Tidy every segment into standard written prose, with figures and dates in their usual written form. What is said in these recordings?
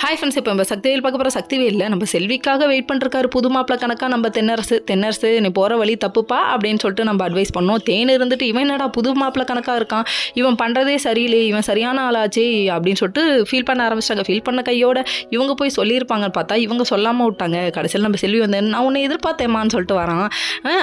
Hi friends, இப்போ நம்ம சக்திவேல் பார்க்க போகிற சக்திவேல் நம்ம செல்விக்காக வெயிட் பண்ணிருக்காரு புது மாப்பிள்ள கணக்காக. நம்ம தென்னரசு நீ போகிற வழி தப்புப்பா அப்படின்னு சொல்லிட்டு நம்ம அட்வைஸ் பண்ணோம். தேன் இருந்துட்டு இவன் என்னடா புது மாப்பிள்ள கணக்காக இருக்கான், இவன் பண்ணுறதே சரியில்லை, இவன் சரியான ஆளாச்சு அப்படின்னு சொல்லிட்டு ஃபீல் பண்ண ஆரம்பிச்சிட்டாங்க. ஃபீல் பண்ண கையோட இவங்க போய் சொல்லியிருப்பாங்கன்னு பார்த்தா இவங்க சொல்லாமல் விட்டாங்க. கடைசியில் நம்ம செல்வி வந்து நான் உன்னை எதிர்பார்த்தேம்மான்னு சொல்லிட்டு வரான்.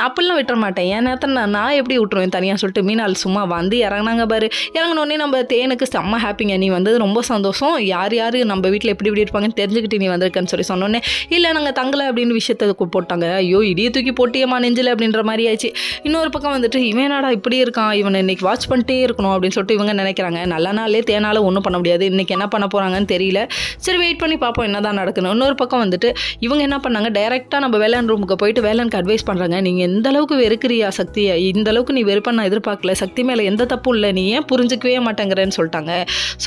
அப்படிலாம் விட்டுற மாட்டேன், என் நேரத்தில் நான் எப்படி விட்டுருவேன் தனியாக சொல்லிட்டு மீனால் சும்மா வந்து இறங்கினாங்க பாரு. இறங்கினோடனே நம்ம தேனுக்கு செம்ம ஹாப்பிங்க, நீ வந்தது ரொம்ப சந்தோஷம், யார் யார் நம்ம வீட்டில் எப்படி இருப்பாங்கன்னு தெரிஞ்சுக்கிட்டு நீ வந்திருக்கன்னு சொல்லி சொன்னோன்னே இல்லை நாங்கள் தங்கலை அப்படின்னு விஷயத்தை போட்டாங்க. ஐயோ இடியை தூக்கி போட்டியம்மா நெஞ்சில் அப்படின்ற மாதிரி ஆயிடுச்சு. இன்னொரு பக்கம் வந்துட்டு இவன் என்னடா இப்படி இருக்கான், இவனை இன்னைக்கு வாட்ச் பண்ணிட்டே இருக்கணும் அப்படின்னு சொல்லிட்டு இவங்க நினைக்கிறாங்க. நல்ல நாளே தேனால ஒன்றும் பண்ண முடியாது, இன்னைக்கு என்ன பண்ண போகிறாங்கன்னு தெரியல, சரி வெயிட் பண்ணி பார்ப்போம் என்னதான் நடக்கணும். இன்னொரு பக்கம் வந்துட்டு இவங்க என்ன பண்ணாங்க, டைரெக்டாக நம்ம வேலன் ரூமுக்கு போயிட்டு வேலனுக்கு அட்வைஸ் பண்ணுறாங்க. நீங்கள் எந்த அளவுக்கு வெறுக்கிறியா சக்தியை, இந்த அளவுக்கு நீ வெறுப்ப நான் எதிர்பார்க்கல, சக்தி மேலே எந்த தப்பும் இல்லை, நீ ஏன் புரிஞ்சிக்கவே மாட்டேங்கிறேன்னு சொல்லிட்டாங்க.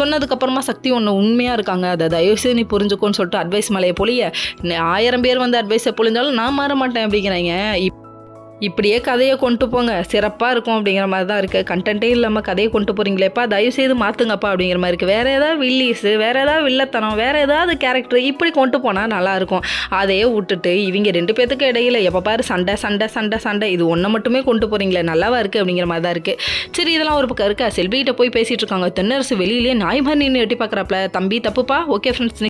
சொன்னதுக்கப்புறமா சக்தி ஒன்று உண்மையாக இருக்காங்க, அதை தயவுசெய்து நீ புரிஞ்சுக்கோன்னு சொல்லிட்டு அட்வைஸ் மலையை பொழிய 1000 பேர் வந்து அட்வைஸை பொழிஞ்சாலும் நான் மாற மாட்டேன் அப்படிங்கிறாங்க. இப்படியே கதையை கொண்டு போங்க சிறப்பாக இருக்கும் அப்படிங்கிற மாதிரி தான் இருக்குது. கண்டென்ட்டே இல்லாமல் கதையை கொண்டு போகிறீங்களேப்பா, தயவுசெய்து மாற்றுங்கப்பா அப்படிங்கிற மாதிரி இருக்குது. வேறு ஏதாவது வில்லிஸு, வேறு ஏதாவது வில்லத்தனம், வேறு ஏதாவது கேரக்டர் இப்படி கொண்டு போனால் நல்லாயிருக்கும். அதையே விட்டுட்டு இவங்க 2 பேத்துக்கு இடையில எப்போ பாரு சண்டை இது ஒன்றை மட்டுமே கொண்டு போகிறீங்களே, நல்லாவா இருக்குது அப்படிங்கிற மாதிரி தான் இருக்குது. சரி இதெல்லாம் ஒரு பக்கம் இருக்கா, செல்விகிட்ட போய் பேசிகிட்டு இருக்காங்க. தென்னரசு வெளியிலேயே நாய் மாதிரி நின்று எட்டி பார்க்குறாப்ல. தம்பி தப்புப்பா, ஓகே ஃப்ரெண்ட்ஸ்.